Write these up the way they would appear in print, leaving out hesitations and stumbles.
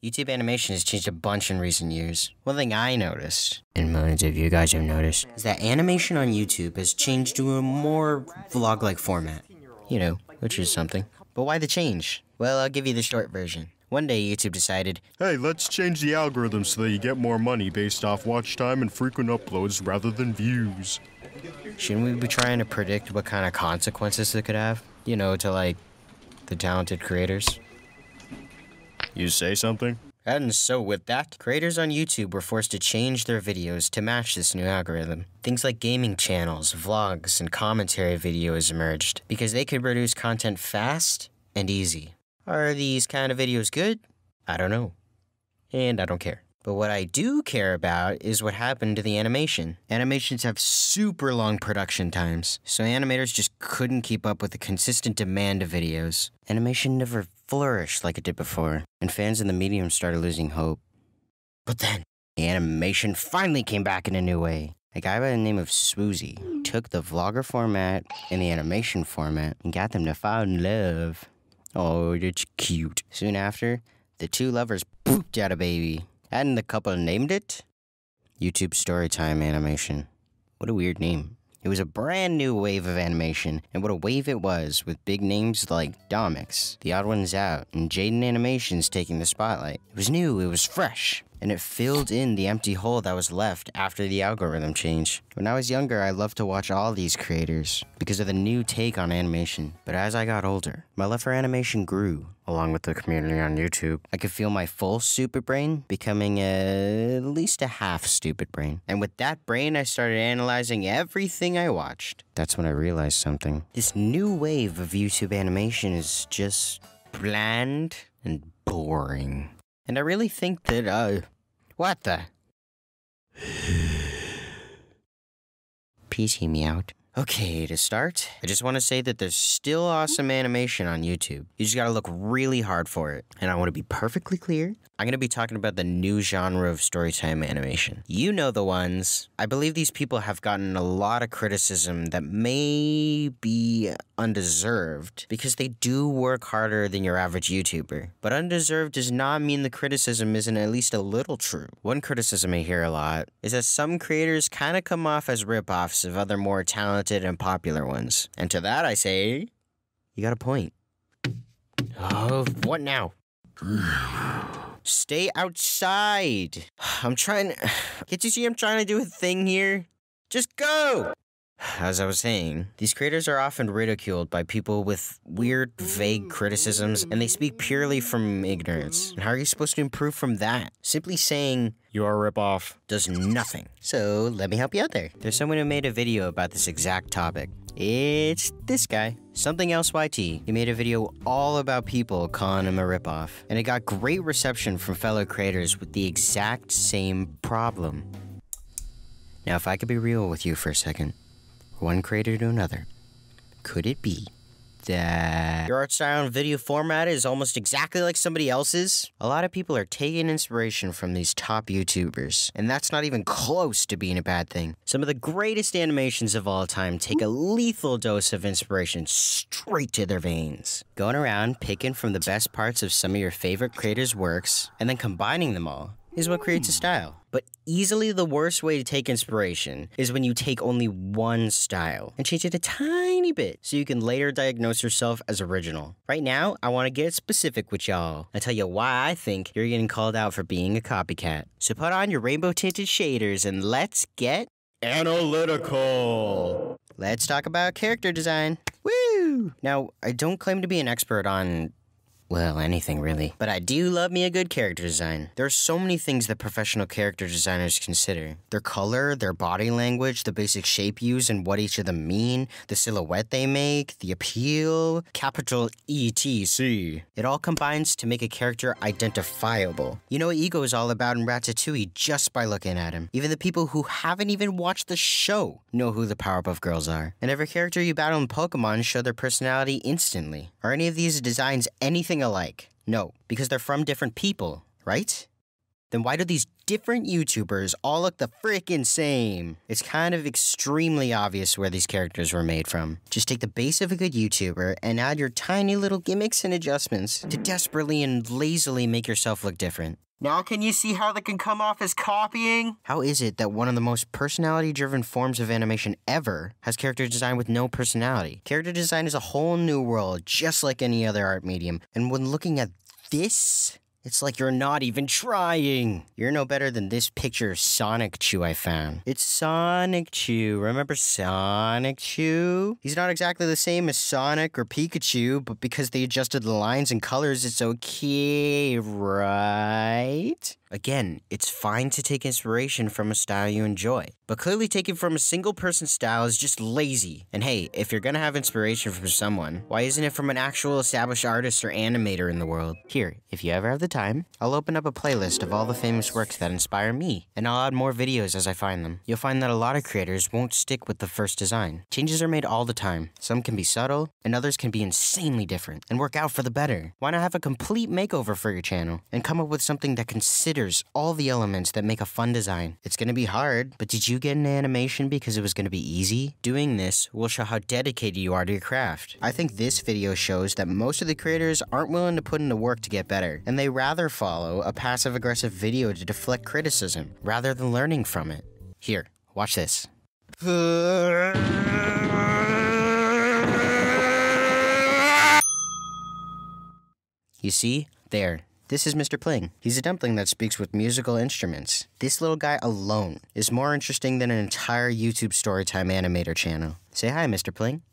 YouTube animation has changed a bunch in recent years. One thing I noticed, and millions of you guys have noticed, is that animation on YouTube has changed to a more vlog-like format. You know, which is something. But why the change? Well, I'll give you the short version. One day, YouTube decided, hey, let's change the algorithm so that you get more money based off watch time and frequent uploads rather than views. Shouldn't we be trying to predict what kind of consequences it could have? You know, to like, the talented creators? You say something? And so with that, creators on YouTube were forced to change their videos to match this new algorithm. Things like gaming channels, vlogs, and commentary videos emerged because they could produce content fast and easy. Are these kind of videos good? I don't know. And I don't care. But what I do care about is what happened to the animation. Animations have super long production times, so animators just couldn't keep up with the consistent demand of videos. Animation never flourished like it did before, and fans in the medium started losing hope. But then, the animation finally came back in a new way. A guy by the name of Swoozy took the vlogger format and the animation format and got them to fall in love. Oh, that's cute. Soon after, the two lovers pooped out a baby. And the couple named it YouTube StoryTime Animation. What a weird name. It was a brand new wave of animation, and what a wave it was, with big names like Domix, The Odd Ones Out, and Jaden Animations taking the spotlight. It was new, it was fresh, and it filled in the empty hole that was left after the algorithm change. When I was younger, I loved to watch all these creators because of the new take on animation. But as I got older, my love for animation grew, along with the community on YouTube. I could feel my full stupid brain becoming at least a half stupid brain. And with that brain, I started analyzing everything I watched. That's when I realized something. This new wave of YouTube animation is just bland and boring. And I really think that, what the? Please hear me out. Okay, to start, I just want to say that there's still awesome animation on YouTube. You just gotta look really hard for it. And I want to be perfectly clear, I'm gonna be talking about the new genre of storytime animation. You know the ones. I believe these people have gotten a lot of criticism that may be undeserved because they do work harder than your average YouTuber. But undeserved does not mean the criticism isn't at least a little true. One criticism I hear a lot is that some creators kind of come off as ripoffs of other more talented and popular ones. And to that I say, you got a point. Oh, what now? Stay outside. I'm trying to... Can't you see I'm trying to do a thing here? Just go! As I was saying, these creators are often ridiculed by people with weird, vague criticisms, and they speak purely from ignorance. And how are you supposed to improve from that? Simply saying, you're a ripoff, does nothing. So, let me help you out there. There's someone who made a video about this exact topic. It's this guy, Something Else YT. He made a video all about people calling him a ripoff, and it got great reception from fellow creators with the exact same problem. Now, if I could be real with you for a second, one creator to another, could it be that your art style and video format is almost exactly like somebody else's? A lot of people are taking inspiration from these top YouTubers, and that's not even close to being a bad thing. Some of the greatest animations of all time take a lethal dose of inspiration straight to their veins. Going around picking from the best parts of some of your favorite creators' works, and then combining them all, is what creates a style. But easily the worst way to take inspiration is when you take only one style and change it a tiny bit so you can later diagnose yourself as original. Right now, I want to get specific with y'all and tell you why I think you're getting called out for being a copycat. So put on your rainbow tinted shaders and let's get analytical. Let's talk about character design. Woo! Now, I don't claim to be an expert on... well, anything really. But I do love me a good character design. There are so many things that professional character designers consider. Their color, their body language, the basic shape used and what each of them mean, the silhouette they make, the appeal, capital ETC. It all combines to make a character identifiable. You know what Ego is all about in Ratatouille just by looking at him. Even the people who haven't even watched the show know who the Powerpuff Girls are. And every character you battle in Pokemon show their personality instantly. Are any of these designs anything alike? No, because they're from different people, right? then why do these different YouTubers all look the frickin' same? It's kind of extremely obvious where these characters were made from. Just take the base of a good YouTuber and add your tiny little gimmicks and adjustments to desperately and lazily make yourself look different. Now can you see how that can come off as copying? How is it that one of the most personality-driven forms of animation ever has character design with no personality? Character design is a whole new world, just like any other art medium. And when looking at this, it's like you're not even trying. You're no better than this picture of Sonic Chew I found. It's Sonic Chew. Remember Sonic Chew? He's not exactly the same as Sonic or Pikachu, but because they adjusted the lines and colors, it's okay, right? Again, it's fine to take inspiration from a style you enjoy, but clearly taking from a single person's style is just lazy. And hey, if you're gonna have inspiration from someone, why isn't it from an actual established artist or animator in the world? Here, if you ever have the time, I'll open up a playlist of all the famous works that inspire me, and I'll add more videos as I find them. You'll find that a lot of creators won't stick with the first design. Changes are made all the time. Some can be subtle, and others can be insanely different, and work out for the better. Why not have a complete makeover for your channel, and come up with something that considers all the elements that make a fun design? It's gonna be hard, but did you get into animation because it was gonna be easy? Doing this will show how dedicated you are to your craft. I think this video shows that most of the creators aren't willing to put in the work to get better, and they rather follow a passive-aggressive video to deflect criticism, rather than learning from it. Here, watch this. You see? There. This is Mr.Pling. He's a dumpling that speaks with musical instruments. This little guy alone is more interesting than an entire YouTube StoryTime animator channel. Say hi, Mr.Pling.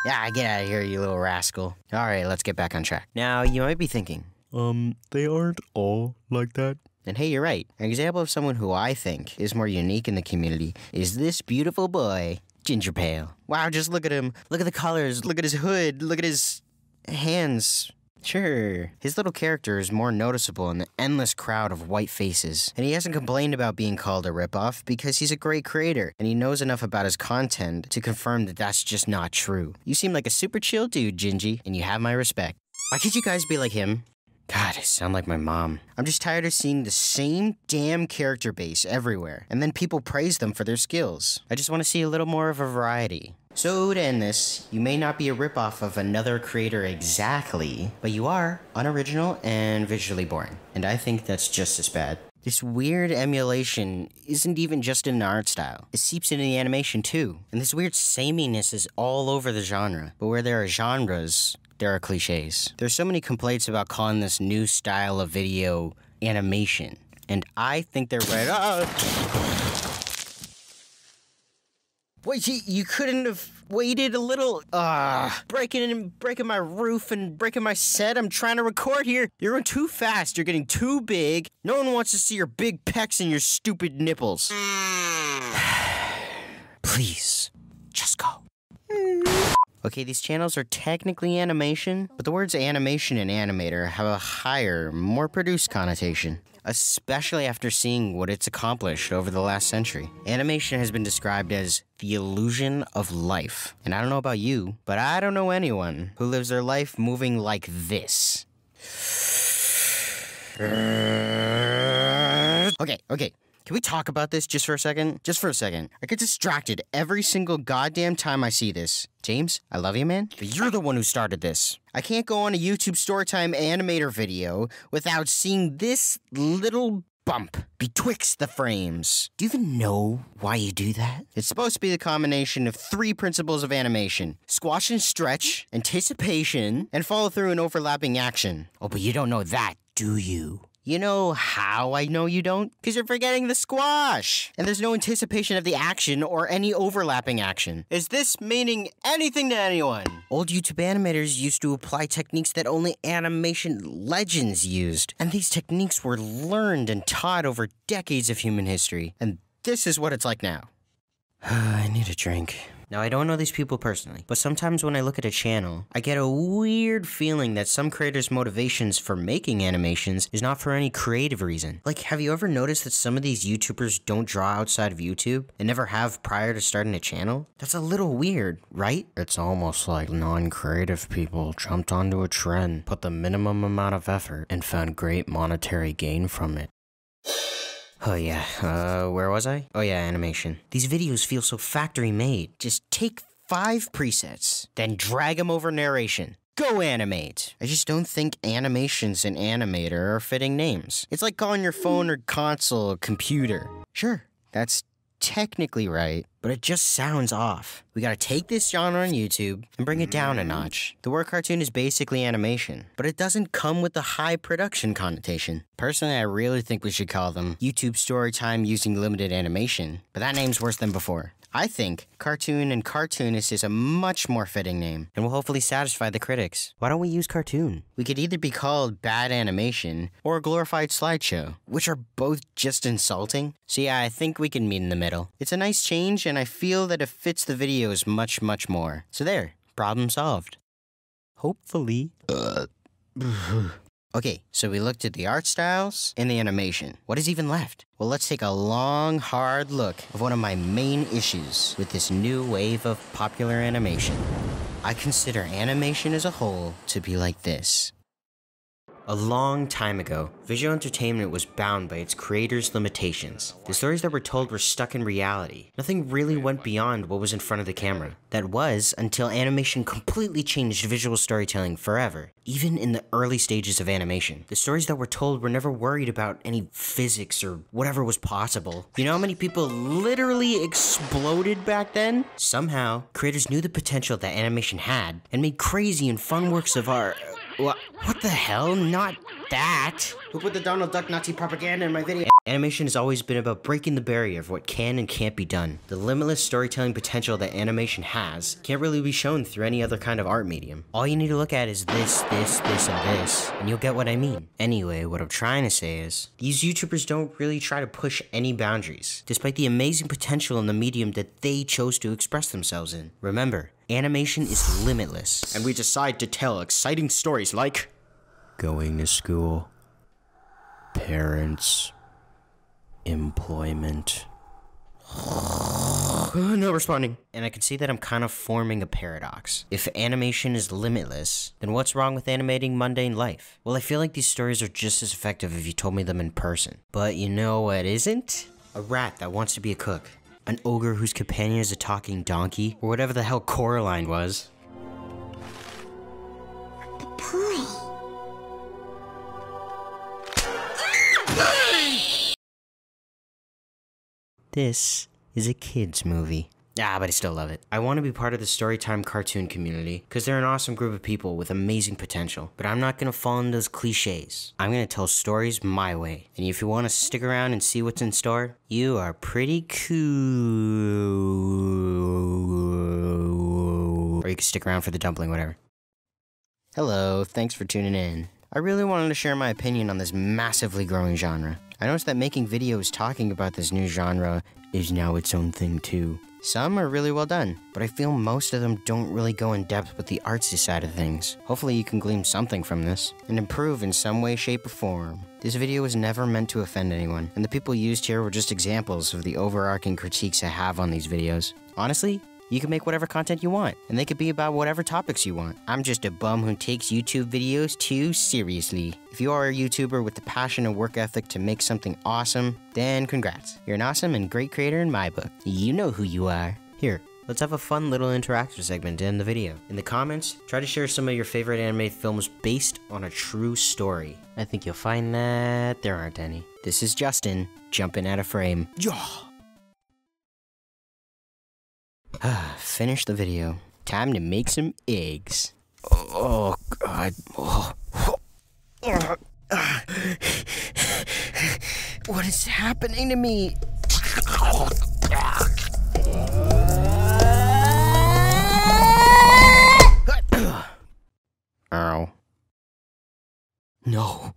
Yeah, get out of here, you little rascal. Alright, let's get back on track. Now, you might be thinking, They aren't all like that. and hey, you're right. An example of someone who I think is more unique in the community is this beautiful boy, Ginger Pale. Wow, just look at him. Look at the colors. Look at his hood. Look at his hands. Sure, his little character is more noticeable in the endless crowd of white faces, and he hasn't complained about being called a ripoff because he's a great creator, and he knows enough about his content to confirm that that's just not true. You seem like a super chill dude, Gingy, and you have my respect. Why can't you guys be like him? God, I sound like my mom. I'm just tired of seeing the same damn character base everywhere, and then people praise them for their skills. I just want to see a little more of a variety. So to end this, you may not be a ripoff of another creator exactly, but you are unoriginal and visually boring. And I think that's just as bad. This weird emulation isn't even just in an art style. It seeps into the animation too. And this weird sameness is all over the genre. But where there are genres, there are cliches. There's so many complaints about calling this new style of video animation. And I think they're right. Wait, you couldn't have waited a little? Breaking my roof and breaking my set. I'm trying to record here. You're going too fast. You're getting too big. No one wants to see your big pecs and your stupid nipples. Please, just go. Okay, these channels are technically animation, but the words animation and animator have a higher, more produced connotation, especially after seeing what it's accomplished over the last century. Animation has been described as the illusion of life. And I don't know about you, but I don't know anyone who lives their life moving like this. Okay. Can we talk about this just for a second? Just for a second. I get distracted every single goddamn time I see this. James, I love you, man, but you're the one who started this. I can't go on a YouTube Storytime animator video without seeing this little bump betwixt the frames. Do you even know why you do that? It's supposed to be the combination of 3 principles of animation: squash and stretch, anticipation, and follow through and overlapping action. Oh, but you don't know that, do you? You know how I know you don't? Because you're forgetting the squash. And there's no anticipation of the action or any overlapping action. Is this meaning anything to anyone? Old YouTube animators used to apply techniques that only animation legends used. And these techniques were learned and taught over decades of human history. And this is what it's like now. I need a drink. Now, I don't know these people personally, but sometimes when I look at a channel, I get a weird feeling that some creators' motivations for making animations is not for any creative reason. Like, have you ever noticed that some of these YouTubers don't draw outside of YouTube and never have prior to starting a channel? That's a little weird, right? It's almost like non-creative people jumped onto a trend, put the minimum amount of effort, and found great monetary gain from it. Oh yeah, where was I? Oh yeah, animation. These videos feel so factory made. Just take 5 presets, then drag them over narration. Go animate! I just don't think animations and animator are fitting names. It's like calling your phone or console a computer. Sure, that's technically right, but it just sounds off. We gotta take this genre on YouTube and bring it down a notch. The word cartoon is basically animation, but it doesn't come with the high production connotation. Personally, I really think we should call them YouTube StoryTime using limited animation, but that name's worse than before. I think cartoon and cartoonist is a much more fitting name and will hopefully satisfy the critics. Why don't we use cartoon? We could either be called bad animation or a glorified slideshow, which are both just insulting. So yeah, I think we can meet in the middle. It's a nice change and I feel that it fits the videos much, much more. So there, problem solved. Hopefully. Okay, so we looked at the art styles and the animation. What is even left? Well, let's take a long, hard look of one of my main issues with this new wave of popular animation. I consider animation as a whole to be like this. A long time ago, visual entertainment was bound by its creators' limitations. The stories that were told were stuck in reality. Nothing really went beyond what was in front of the camera. That was until animation completely changed visual storytelling forever. Even in the early stages of animation, the stories that were told were never worried about any physics or whatever was possible. You know how many people literally exploded back then? Somehow, creators knew the potential that animation had and made crazy and fun works of art. What the hell? Not that! Who put the Donald Duck Nazi propaganda in my video? Animation has always been about breaking the barrier of what can and can't be done. The limitless storytelling potential that animation has can't really be shown through any other kind of art medium. All you need to look at is this, and this, and you'll get what I mean. Anyway, what I'm trying to say is, these YouTubers don't really try to push any boundaries, despite the amazing potential in the medium that they chose to express themselves in. Remember, animation is limitless. And we decide to tell exciting stories like going to school, parents, employment. No responding. And I can see that I'm kind of forming a paradox. If animation is limitless, then what's wrong with animating mundane life? Well, I feel like these stories are just as effective if you told me them in person. But you know what isn't? A rat that wants to be a cook. An ogre whose companion is a talking donkey, or whatever the hell Coraline was. This is a kid's movie. But I still love it. I want to be part of the StoryTime cartoon community, because they're an awesome group of people with amazing potential. But I'm not going to fall into those cliches. I'm going to tell stories my way. And if you want to stick around and see what's in store, you are pretty cool. Or you can stick around for the dumpling, whatever. Hello, thanks for tuning in. I really wanted to share my opinion on this massively growing genre. I noticed that making videos talking about this new genre is now its own thing too. Some are really well done, but I feel most of them don't really go in depth with the artsy side of things. Hopefully you can glean something from this, and improve in some way, shape, or form. This video was never meant to offend anyone, and the people used here were just examples of the overarching critiques I have on these videos. Honestly, you can make whatever content you want, and they could be about whatever topics you want. I'm just a bum who takes YouTube videos too seriously. If you are a YouTuber with the passion and work ethic to make something awesome, then congrats. You're an awesome and great creator in my book. You know who you are. Here, let's have a fun little interactive segment to end the video. In the comments, try to share some of your favorite animated films based on a true story. I think you'll find that there aren't any. This is Justin, jumping out of frame. Yeah! Finish the video. Time to make some eggs. Oh, God. What is happening to me? Ow. No.